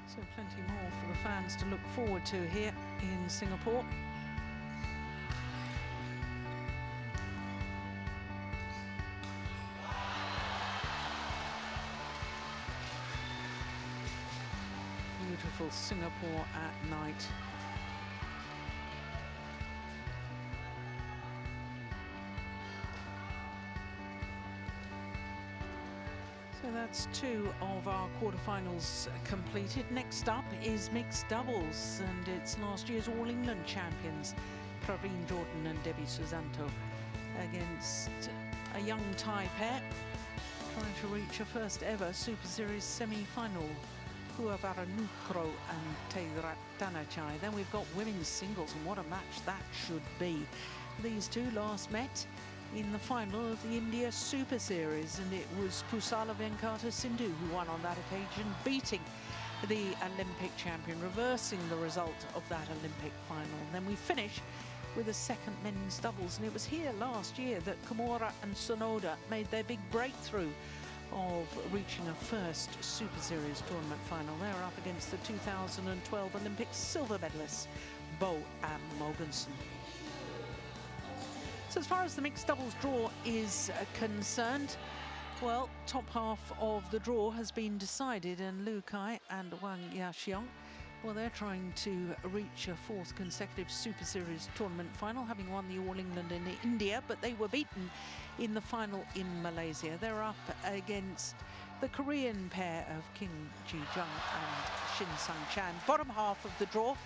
So plenty more for the fans to look forward to here in Singapore. Beautiful Singapore at night. So that's two of our quarterfinals completed. Next up is mixed doubles, and it's last year's All England champions, Praveen Jordan and Debby Susanto, against a young Thai pair trying to reach a first ever Superseries semi-final, Puavaranukroh and Taerattanachai. Then we've got women's singles, and what a match that should be. These two last met in the final of the India Super Series, and it was Pusala Venkata Sindhu who won on that occasion, beating the Olympic champion, reversing the result of that Olympic final. And then we finish with a second men's doubles, and it was here last year that Kimura and Sonoda made their big breakthrough of reaching a first Super Series tournament final. They're up against the 2012 Olympic silver medalists, Bo and Mogensen. So as far as the mixed doubles draw is concerned, well, top half of the draw has been decided, and Liu Kai and Wang Yaxiong, well, they're trying to reach a fourth consecutive Super Series tournament final, having won the All England in India, but they were beaten in the final in Malaysia. They're up against the Korean pair of Kim Ji-jung and Shin Sang-chan. Bottom half of the draw,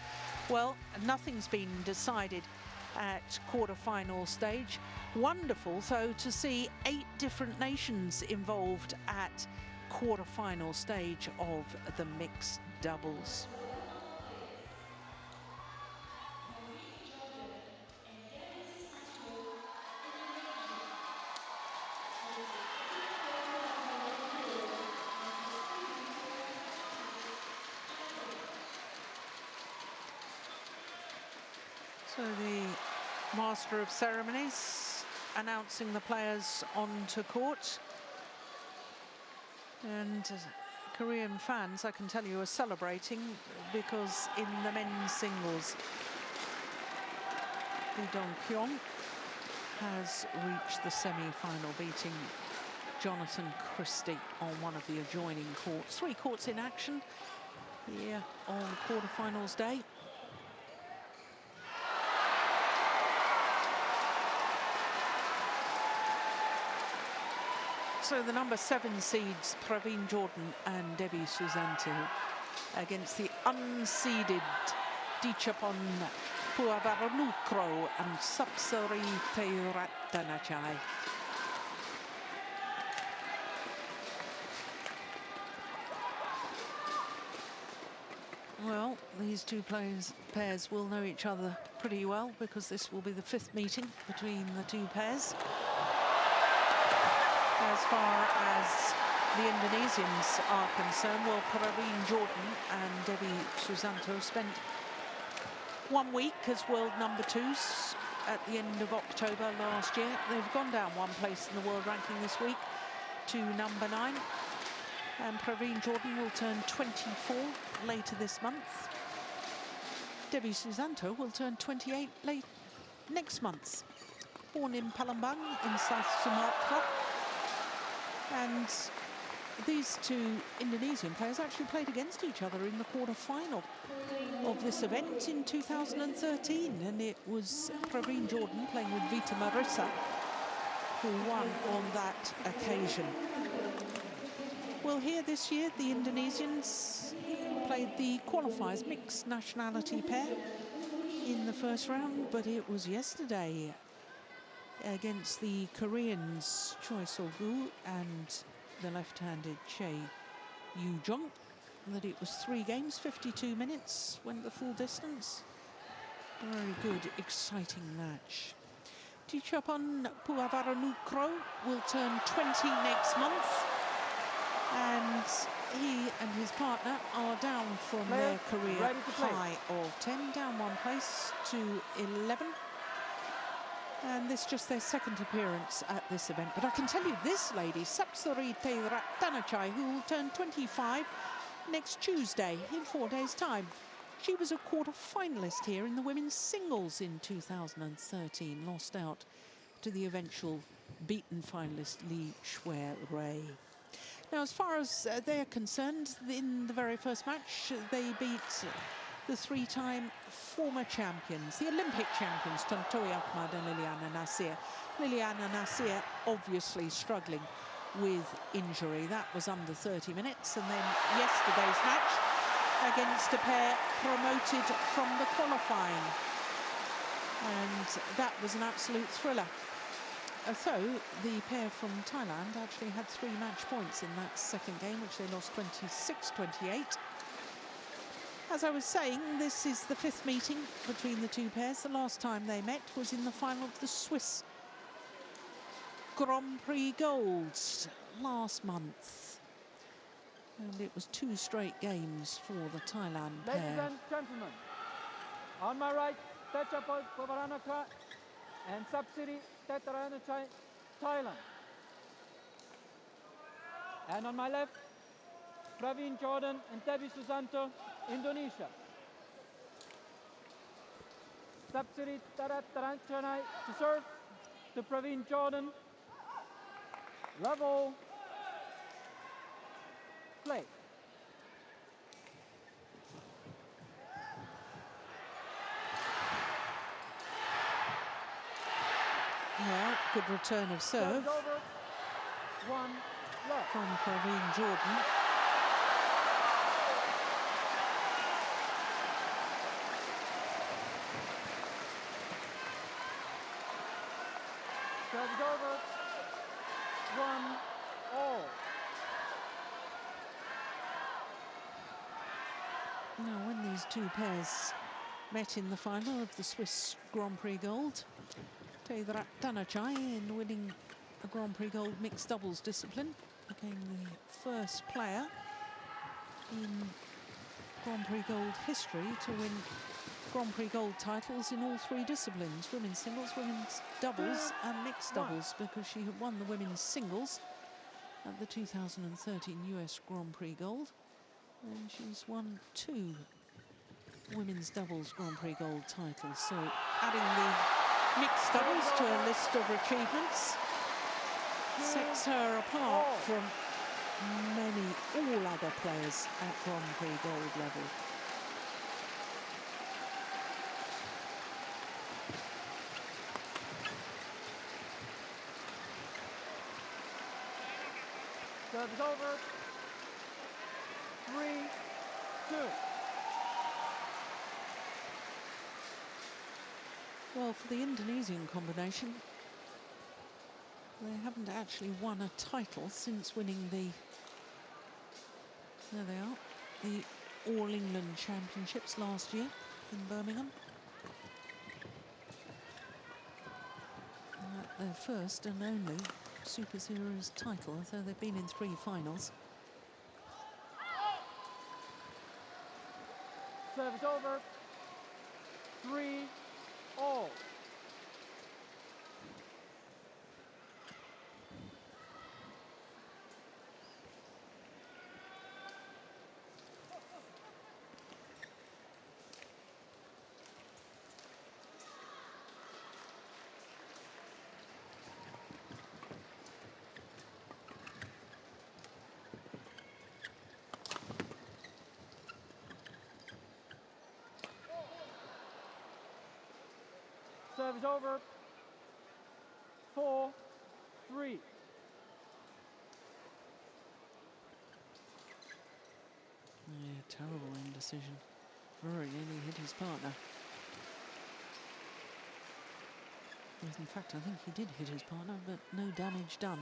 well, nothing's been decided at quarter-final stage. Wonderful, though, to see 8 different nations involved at quarter-final stage of the mixed doubles. So the Master of Ceremonies announcing the players onto court. And Korean fans, I can tell you, are celebrating because in the men's singles, Lee Dong-kyung has reached the semi-final, beating Jonathan Christie on one of the adjoining courts. 3 courts in action here on quarterfinals day. So the number 7 seeds, Praveen Jordan and Debby Susanto, against the unseeded Dechapol, Puavaranukroh and Sapsiree Taerattanachai. Well, these two pairs will know each other pretty well, because this will be the 5th meeting between the two pairs. As far as the Indonesians are concerned, well, Praveen Jordan and Debby Susanto spent 1 week as world number 2s at the end of October last year. They've gone down 1 place in the world ranking this week to number 9. And Praveen Jordan will turn 24 later this month. Debby Susanto will turn 28 late next month. Born in Palembang in South Sumatra. And these two Indonesian players actually played against each other in the quarter-final of this event in 2013. And it was Praveen Jordan playing with Vita Marissa who won on that occasion. Well, here this year, the Indonesians played the qualifiers, mixed nationality pair, in the first round, but it was yesterday against the Koreans Choi So-gu and the left-handed Chae Yu-jung that it was 3 games, 52 minutes, went the full distance. A very good, exciting match. Dechapol Puavaranukroh will turn 20 next month, and he and his partner are down from their career high of 10, down 1 place to 11. And this is just their 2nd appearance at this event. But I can tell you this lady, Sapsiree Taerattanachai, who will turn 25 next Tuesday, in 4 days' time. She was a quarter-finalist here in the women's singles in 2013, lost out to the eventual beaten finalist Li Shui-Rui. Now, as far as they're concerned, in the very first match, they beat the three-time former champions, the Olympic champions, Tontowi Ahmad and Liliana Nasir. Liliana Nasir obviously struggling with injury. That was under 30 minutes. And then yesterday's match against a pair promoted from the qualifying. And that was an absolute thriller. So the pair from Thailand actually had 3 match points in that second game, which they lost 26-28. As I was saying, this is the 5th meeting between the two pairs. The last time they met was in the final of the Swiss Grand Prix Golds last month. And it was 2 straight games for the Thailand pair. Ladies and gentlemen, on my right, Dechapol, Puavaranukroh, and Sapsiree, Taerattanachai, Thailand. And on my left, Praveen, Jordan, and Debby, Susanto, Indonesia. Sapsiree, Taerattanachai to serve to Praveen, Jordan. Level. Play. Well, good return of serve from Praveen Jordan. Serve over. 1-all. Now, when these two pairs met in the final of the Swiss Grand Prix Gold, Taerattanachai, in winning a Grand Prix Gold mixed doubles discipline, became the first player in Grand Prix Gold history to win Grand Prix Gold titles in all 3 disciplines, women's singles, women's doubles and mixed doubles, because she had won the women's singles at the 2013 US Grand Prix Gold, and she's won 2 women's doubles Grand Prix Gold titles. So adding the mixed doubles to a list of achievements sets her apart from all other players at Grand Prix Gold level. Serve is over. 3-2. Well, for the Indonesian combination, they haven't actually won a title since winning the, there they are, the All England Championships last year in Birmingham. Their first and only Super Series title, so they've been in 3 finals. Serve is over. 3-all. Serve is over. 4-3. Yeah, terrible indecision. Very nearly hit his partner. In fact, I think he did hit his partner, but no damage done.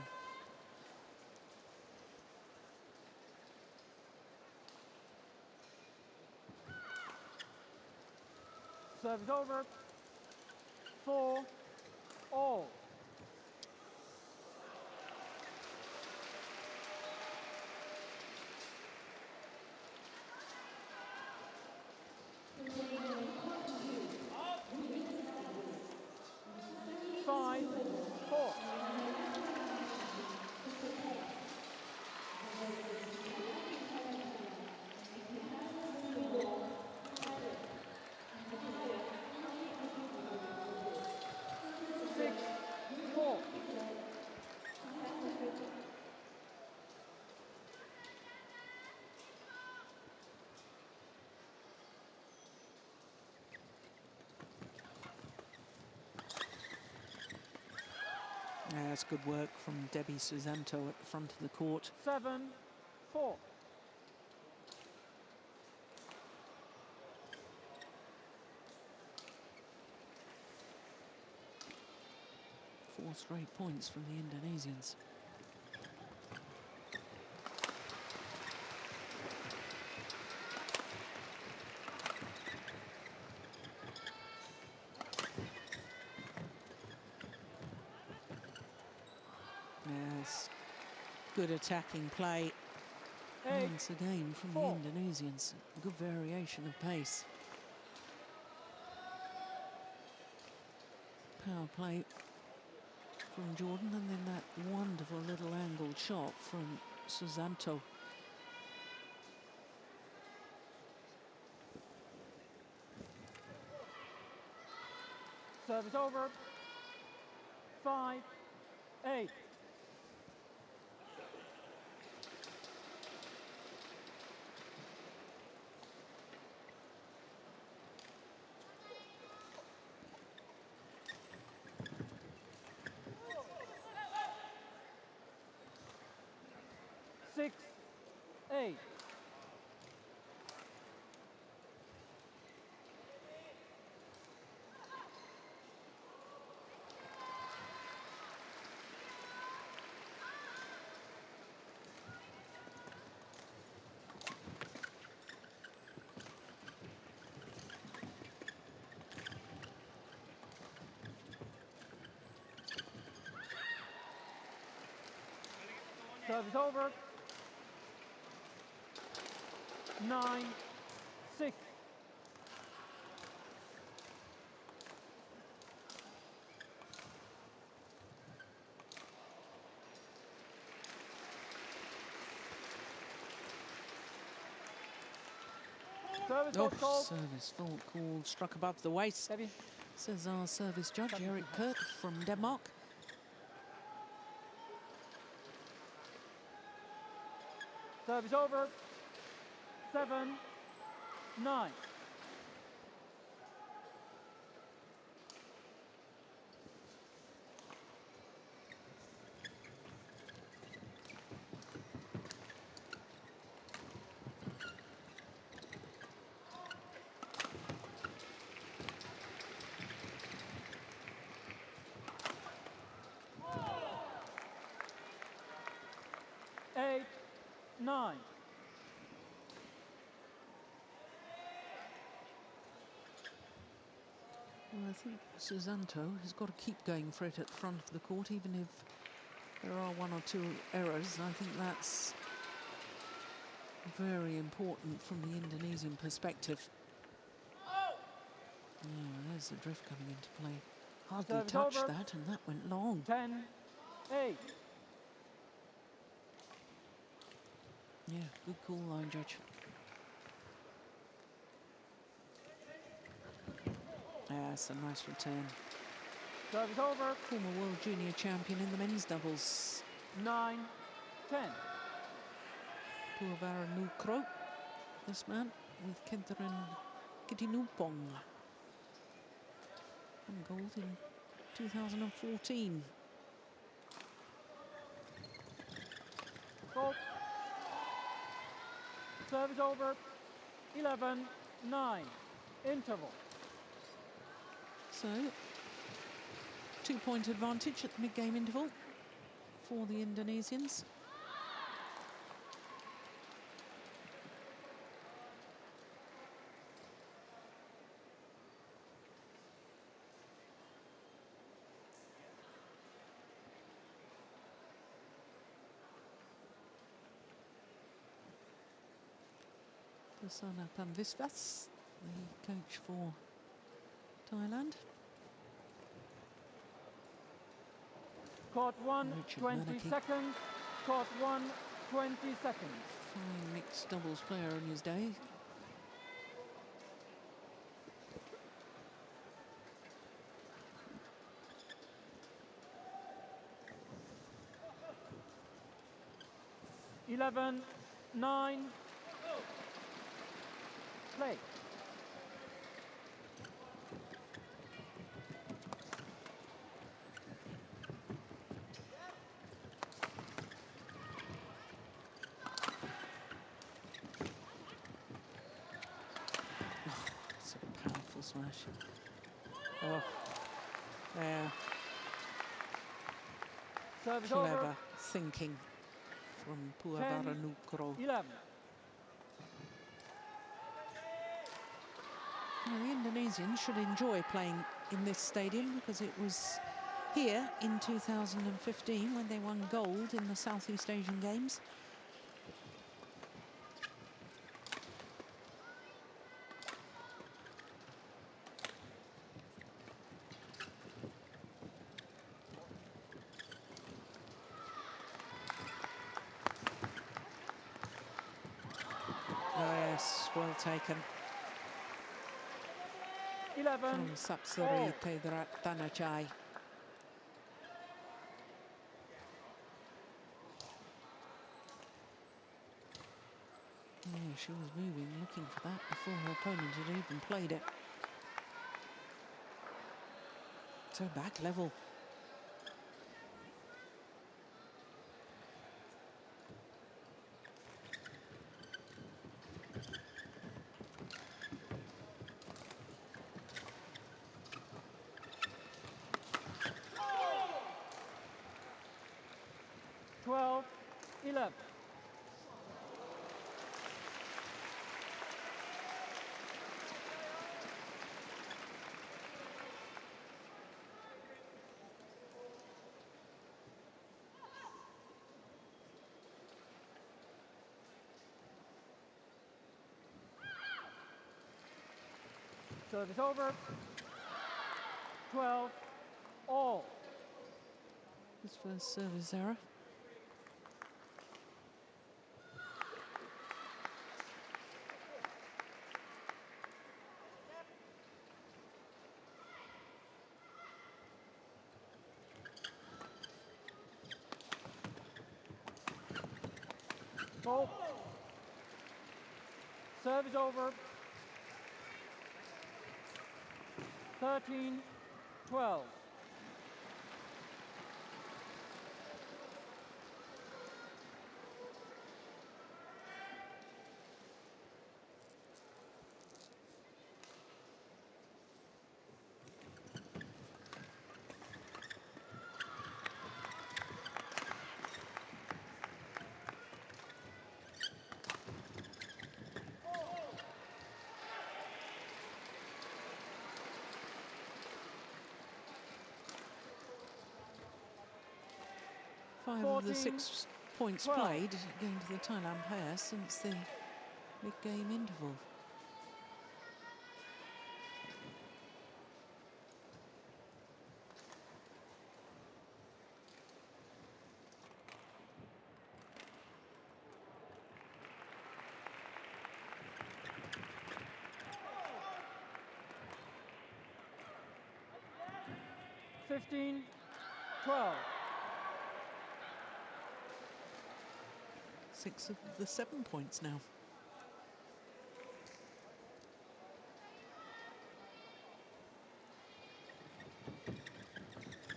Serve is over. 4-all. Yeah, that's good work from Debby Susanto at the front of the court. 7-4. Four straight points from the Indonesians. Yes, good attacking play once again from the Indonesians. Good variation of pace. Power play from Jordan, and then that wonderful little angled shot from Susanto. Service over. 5-8. Six, 8. Service over. 9-6. Service fault called. Service fault called, struck above the waist, Debby. says our service judge, Eric Kurt from Denmark. Service over. 7-9. Eight, 9. Well, I think Susanto has got to keep going for it at the front of the court, even if there are one or two errors. I think that's very important from the Indonesian perspective. Oh, there's the drift coming into play. Hardly Service touched over. that, and that went long. 10-8. Yeah, good call, line judge. Yeah, it's a nice return. Service over. Former world junior champion in the men's doubles. 9-10. Puavaranukroh, this man, with Kenteren Kitinupong. And gold in 2014. Fault. Service over. 11-9. Interval. So, 2-point advantage at the mid-game interval for the Indonesians. Susanto Visvas, the coach for Thailand. Court 1, Richard 20 Manaki. seconds. Court 1, 20 seconds. Fine mixed doubles player in his day. Eleven, 9. Play. smash. Oh, there. Service Clever over. thinking from Puavaranukroh. 11. Now, the Indonesians should enjoy playing in this stadium because it was here in 2015 when they won gold in the Southeast Asian Games. Oh yes, well taken. 11. From Sapsiree, Taerattanachai. Yeah, she was moving, looking for that before her opponent had even played it. So back level. Twelve. 11. Service over. 12. All. His first service error. Goal. Service over. 13. 12. Five of the 6 points 12. played going to the Thailand pair since the mid-game interval. Fifteen. 12. 6 of the 7 points now.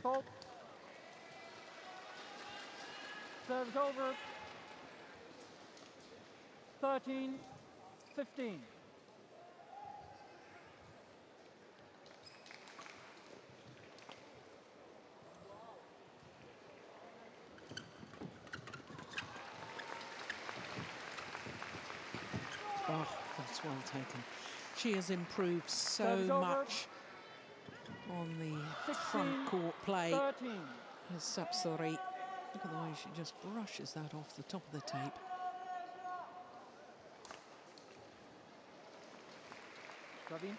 Fault. Serves over. 13. 15. Oh, that's well taken. She has improved so Service over. much on the 16, front court play 13. as Sapsiree. Look at the way she just brushes that off the top of the tape. Praveen.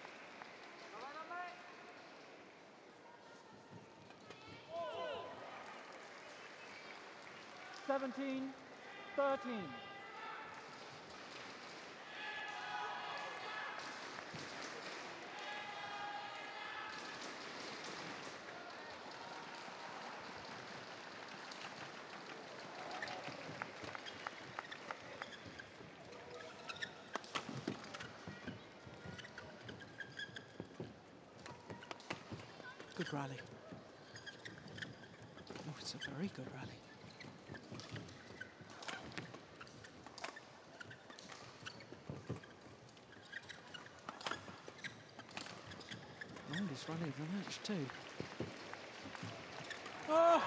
17. 13. Good rally. Oh, it's a very good rally. longest run of the match too. Oh!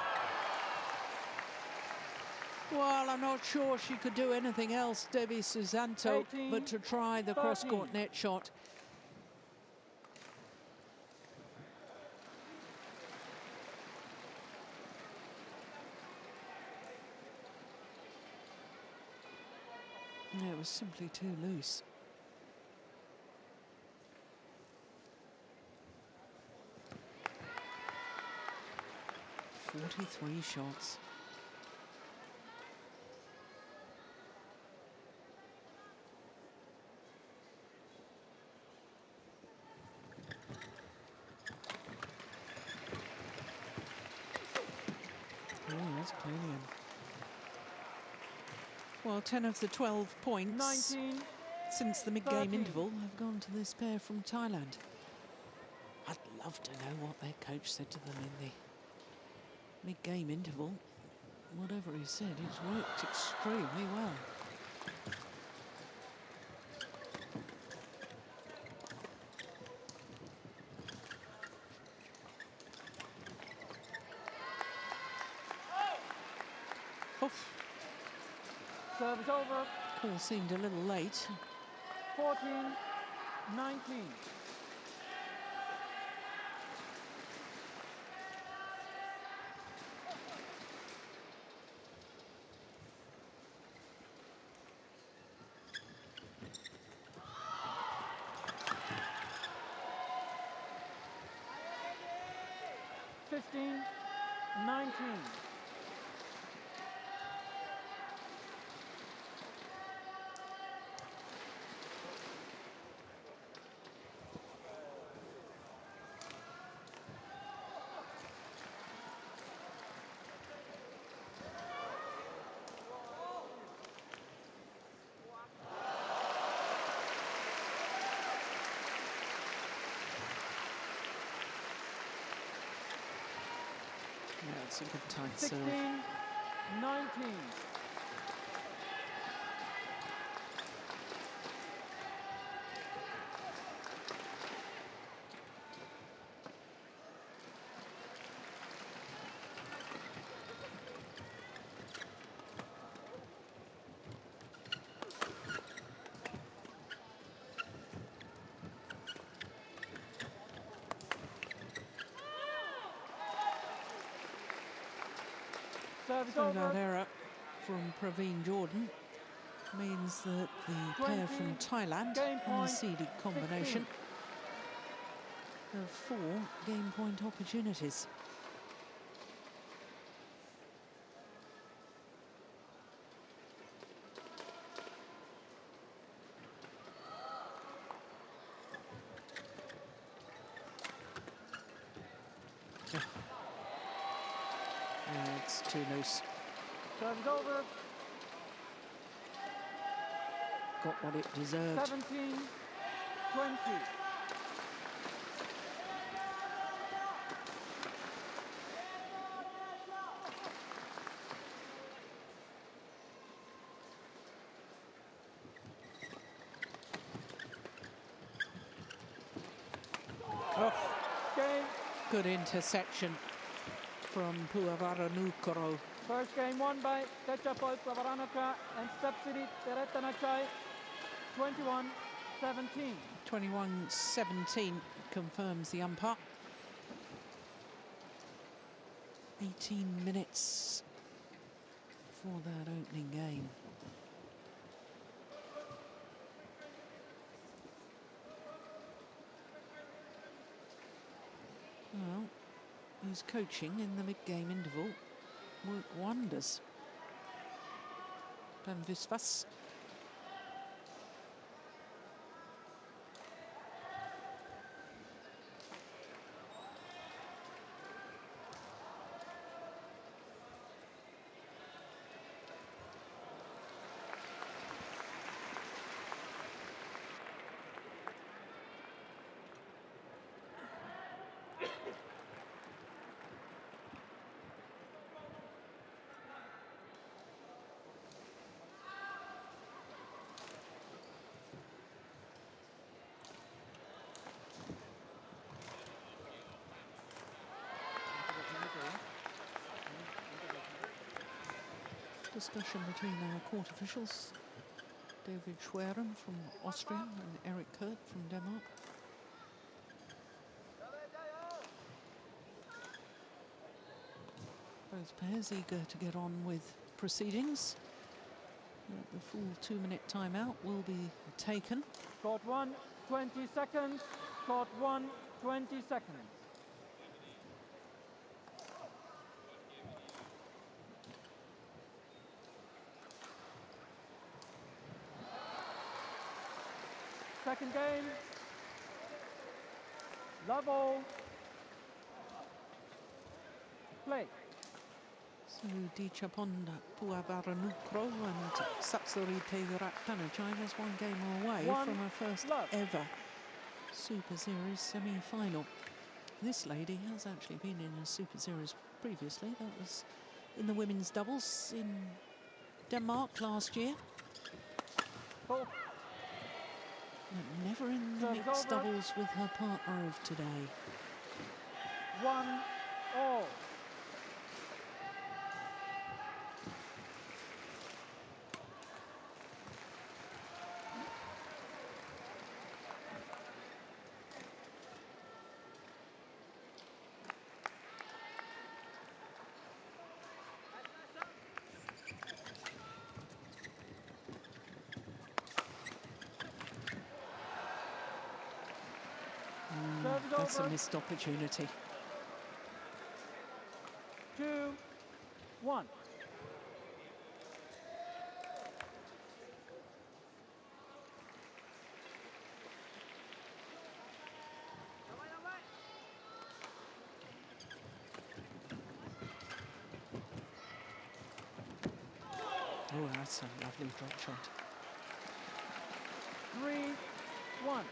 Well, I'm not sure she could do anything else, Debby Susanto, 18, but to try the 13. cross-court net shot. It was simply too loose. "43 shots. Oh, that's clearly in. Well, 10 of the 12 points 19, since the mid-game 13. interval have gone to this pair from Thailand. I'd love to know what their coach said to them in the mid-game interval. Whatever he said, it's worked extremely well. Oof. Service over. Call seemed a little late. 14, 19. Fifteen, 19. Yeah, it's a good tight serve. 16, 19. Service So over. that error from Praveen Jordan means that the pair 20, from Thailand game and the point, seeded combination 16. have 4 game point opportunities. Yeah, it's too loose. Service over. Got what it deserved. 17, 20. Oh, Game. good interception from Puavaranukroh. First game won by Dechapol, Puavaranukroh and Sapsiree, Taerattanachai. 21-17. 21-17 confirms the umpire. 18 minutes for that opening game. Well, his coaching in the mid-game interval worked wonders. Ben Visvas. discussion between our court officials, David Schwerin from Austria and Eric Kurt from Denmark. Both pairs eager to get on with proceedings. The full 2-minute timeout will be taken. Court 1, 20 seconds. Court 1, 20 seconds. Second game. Love all. Play. So Dechapol, Puavaranukroh and Sapsiree Taerattanachai was 1 game away from her first ever Super Series semi-final. This lady has actually been in a Super Series previously. That was in the women's doubles in Denmark last year. Oh. But never in the mixed doubles with her partner of today. 1-all. That's a missed opportunity. 2-1. Oh, that's a lovely drop shot. 3-1.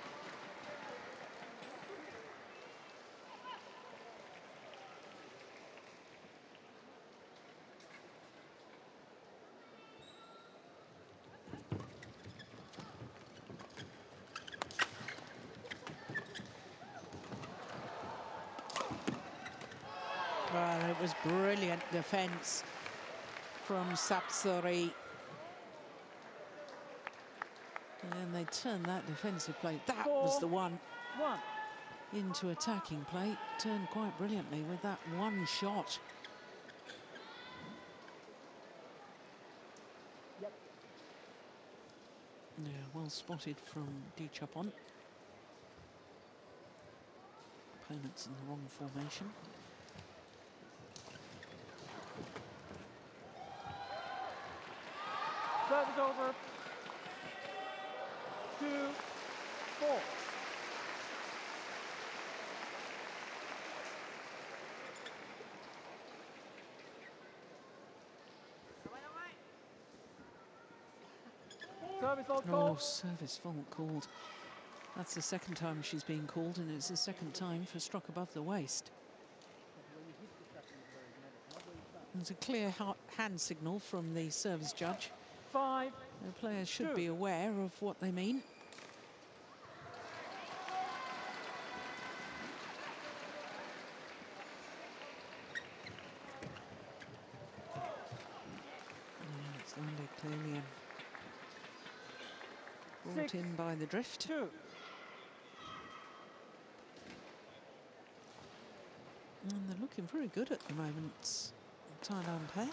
Well, it was brilliant defence from Sapsiree. And they turned that defensive play. That was the one into attacking play. Turned quite brilliantly with that one shot. Yep. Yeah, well spotted from Dechapol. Opponents in the wrong formation. Serve is over. 2-4. Service fault called. Oh, service fault called. That's the second time she's been called, and it's the second time for struck above the waist. There's a clear hand signal from the service judge. 5-2. The players should be aware of what they mean. Yeah, it's landed clearly and brought in by the drift. 6-2. And they're looking very good at the moment, the Thailand pair.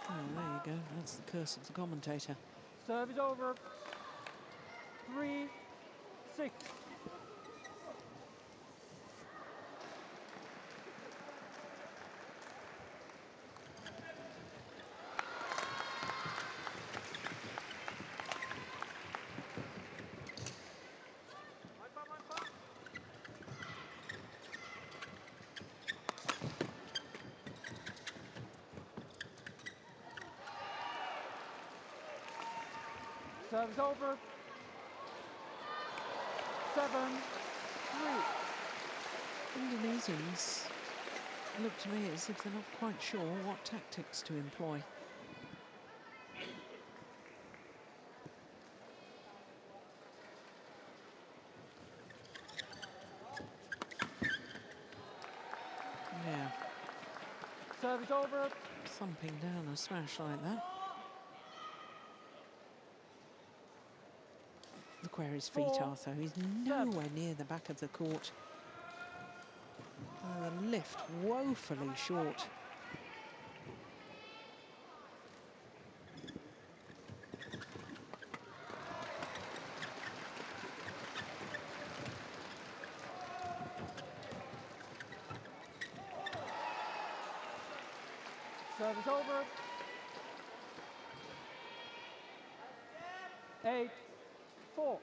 Oh, there you go. That's the curse of the commentator. Serve is over. 3-6. Serve is over. 7-3. Indonesians look to me as if they're not quite sure what tactics to employ. Yeah, Service over. Thumping down a smash like that. Look where his feet are, though. He's nowhere near the back of the court. The lift woefully short. Service over. 8-4.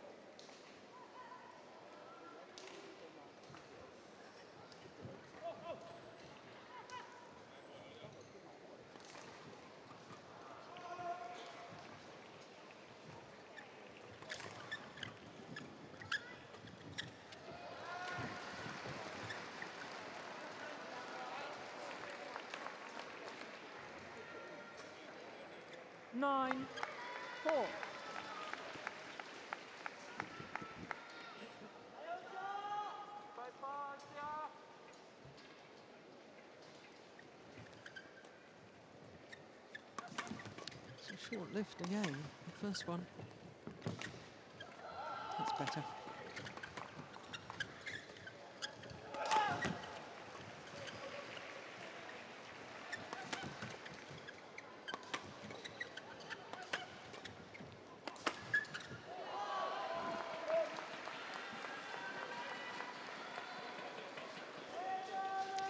Nine, 4. It's a short lift again, the first one. That's better.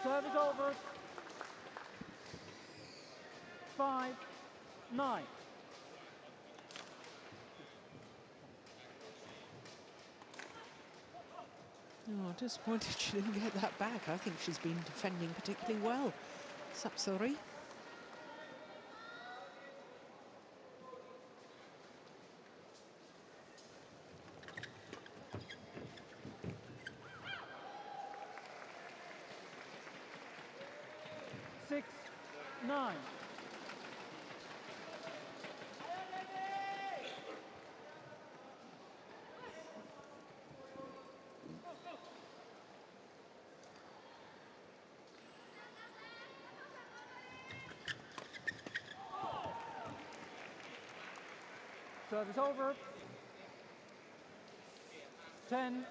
Service over. 5-9. Oh, disappointed she didn't get that back. I think she's been defending particularly well. Sapsiree. Six, 9. Service over. 10-6.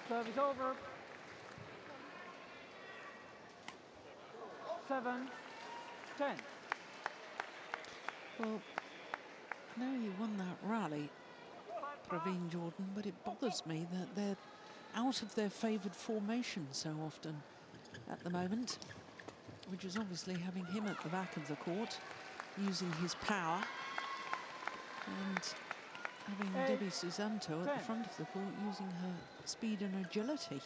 Service over. 7-10. Well, I know he won that rally, Praveen Jordan, but it bothers me that they're out of their favoured formation so often at the moment, which is obviously having him at the back of the court, using his power, and having Debby Susanto at the front of the court, using her speed and agility.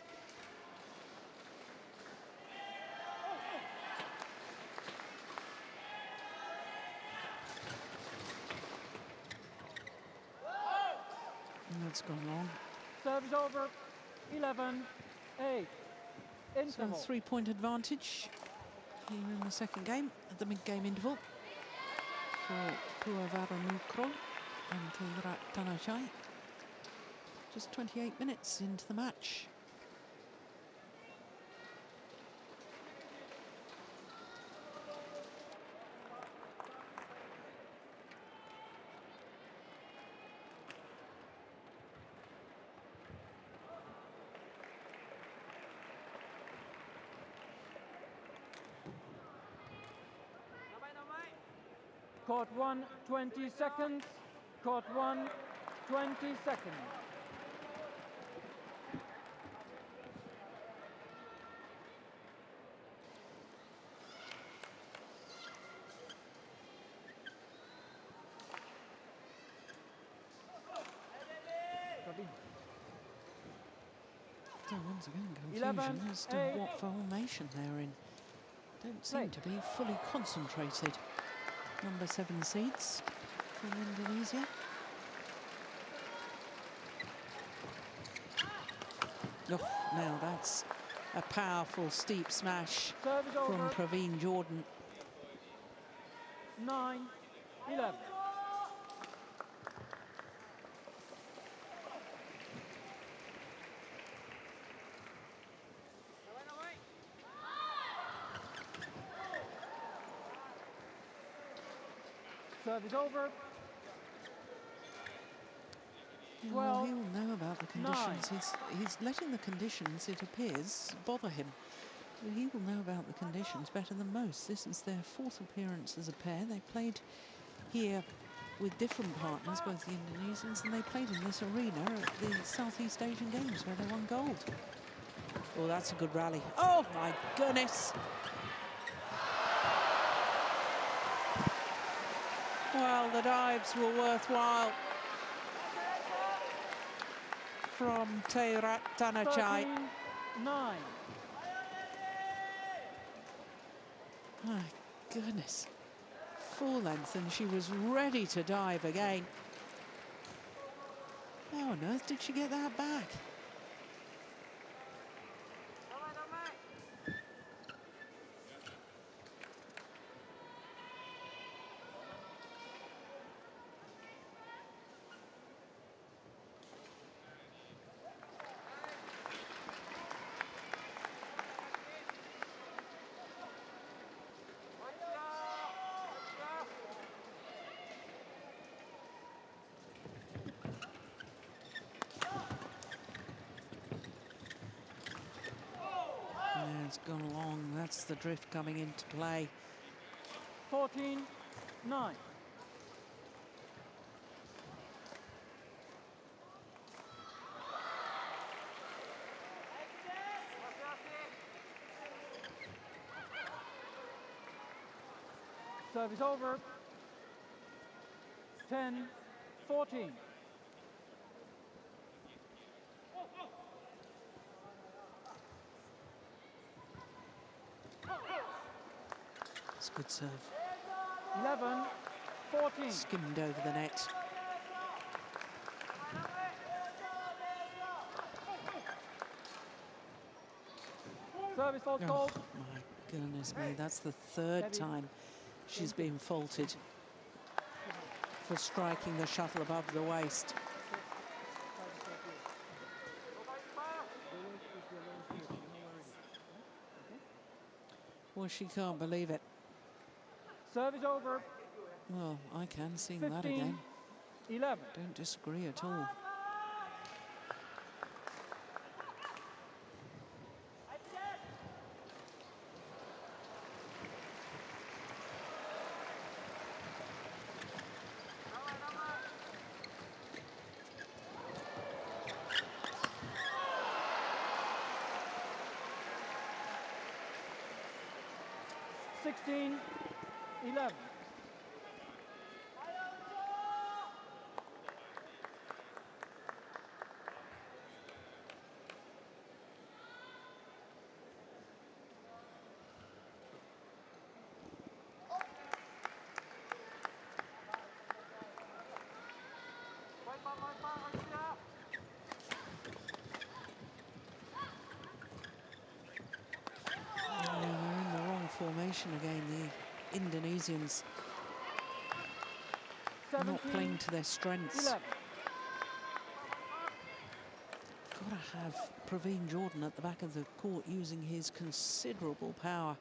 And that's gone long. Service over. 11-8. So a 3-point advantage here in the second game at the mid-game interval for Puavaranukroh and Taerattanachai. Just 28 minutes into the match. Court 1, 20 seconds. Court 1, 20 seconds. So once again, confusion as to what formation they're in. Don't seem to be fully concentrated. Number 7 seeds from Indonesia. Oh, now that's a powerful steep smash Service from over. Praveen Jordan. 9-11. Service over. Well, he'll know about the conditions. He's letting the conditions, it appears, bother him. He will know about the conditions better than most. This is their 4th appearance as a pair. They played here with different partners, both the Indonesians, and they played in this arena at the Southeast Asian Games where they won gold. Oh, that's a good rally. Oh, my goodness. Well, the dives were worthwhile from Taerattanachai. 13-9. My goodness. Full length, and she was ready to dive again. How on earth did she get that back? It's gone along. That's the drift coming into play. 14-9. Service over. 10-14. It's a good serve. 11-14. Skimmed over the net. Service fault Oh, called. my goodness me. That's the 3rd time she's been faulted for striking the shuttle above the waist. Well, she can't believe it. Service over. Well, I can see that again. 15-11. Don't disagree at all. Sixteen, 11. Formation again, the Indonesians not playing to their strengths. 11. Got to have Praveen Jordan at the back of the court using his considerable power.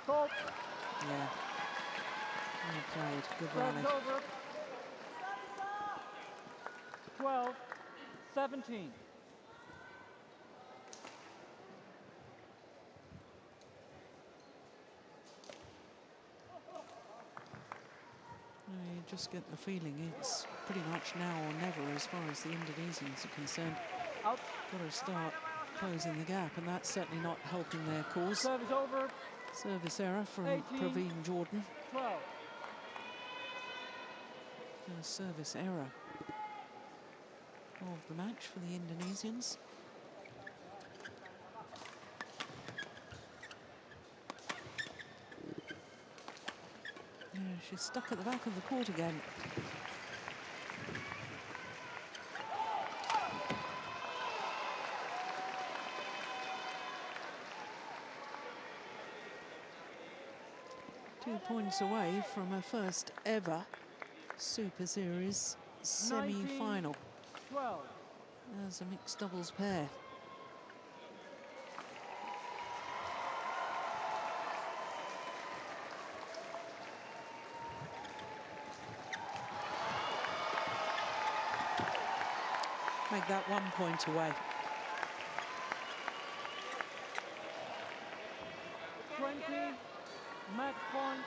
Fault. Yeah. Well played. Good rally. Over. 12-17. You just get the feeling it's pretty much now or never as far as the Indonesians are concerned. Out. Got to start closing the gap, and that's certainly not helping their cause. Service over. Service error from 18, Praveen Jordan. 12. A service error of the match for the Indonesians. She's stuck at the back of the court again. Two points away from her first ever Super Series semi-final. 12. As a mixed doubles pair. Make that 1 point away. 20, match point,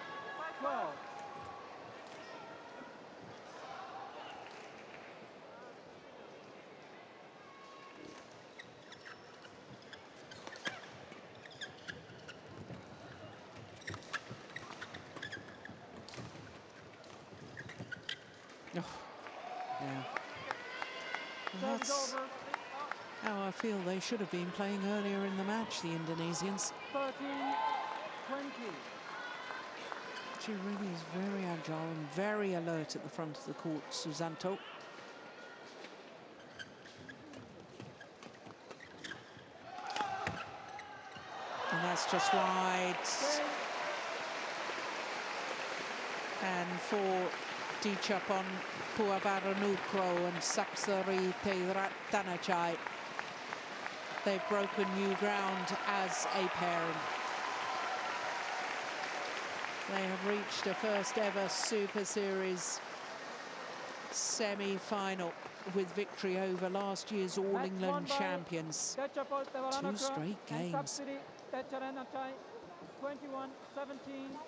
12. Oh, yeah. Well, that's how I feel they should have been playing earlier in the match, the Indonesians. 13-20. She really is very agile and very alert at the front of the court, Susanto. And that's just wide. And for Dechapol, Puavaranukroh and Sapsiree Taerattanachai, they've broken new ground as a pairing. They have reached a first ever Super Series semi-final with victory over last year's All England champions. Dechapol, 2 straight games. Sapsiree, Taerattanachai, 21-17,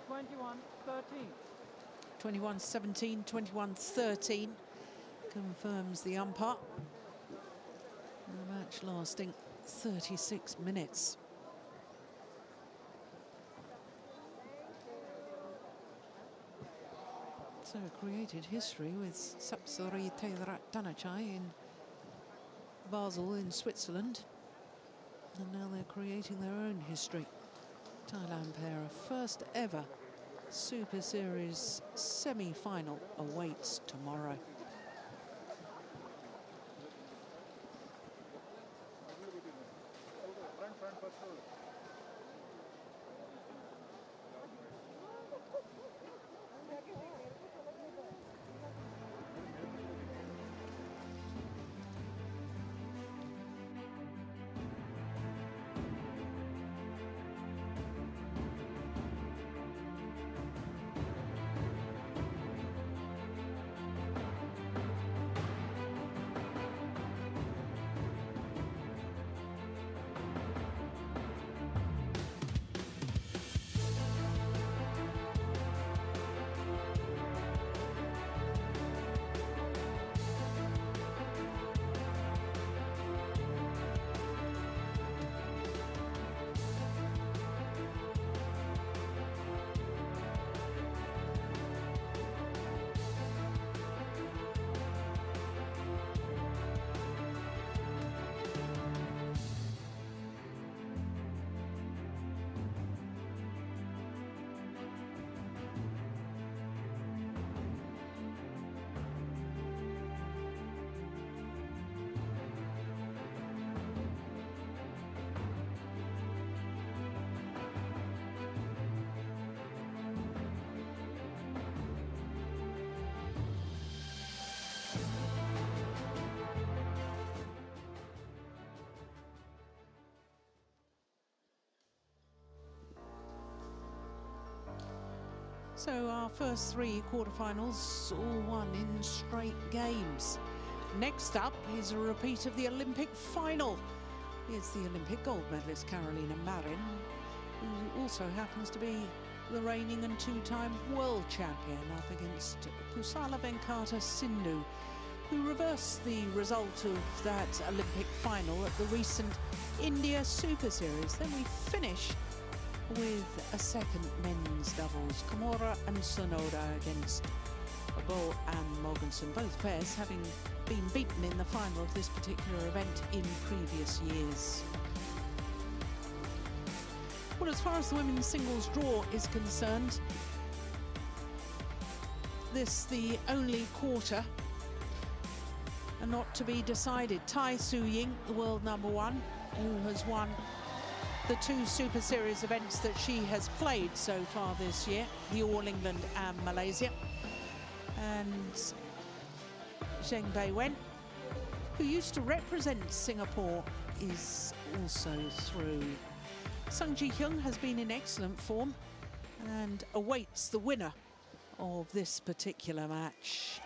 21-13. 21-17, 21-13 confirms the umpire. The match lasting 36 minutes. So created history with Sapsiree Taerattanachai in Basel in Switzerland. And now they're creating their own history. Thailand pair, a first ever Super Series semi-final awaits tomorrow. So our first 3 quarterfinals all won in straight games. Next up is a repeat of the Olympic final. Here's the Olympic gold medalist Carolina Marin, who also happens to be the reigning and 2-time world champion, up against Pusala Venkata Sindhu, who reversed the result of that Olympic final at the recent India Super Series. Then we finish with a second men's doubles, Kimura and Sonoda against Bo and Mogensen, both pairs having been beaten in the final of this particular event in previous years. Well, as far as the women's singles draw is concerned, this the only quarter and not to be decided. Tai Tzu-Ying, the world #1, who has won the 2 Super Series events that she has played so far this year, the All England and Malaysia. And Zheng Beiwen, who used to represent Singapore, is also through. Sung Ji-hyun has been in excellent form and awaits the winner of this particular match.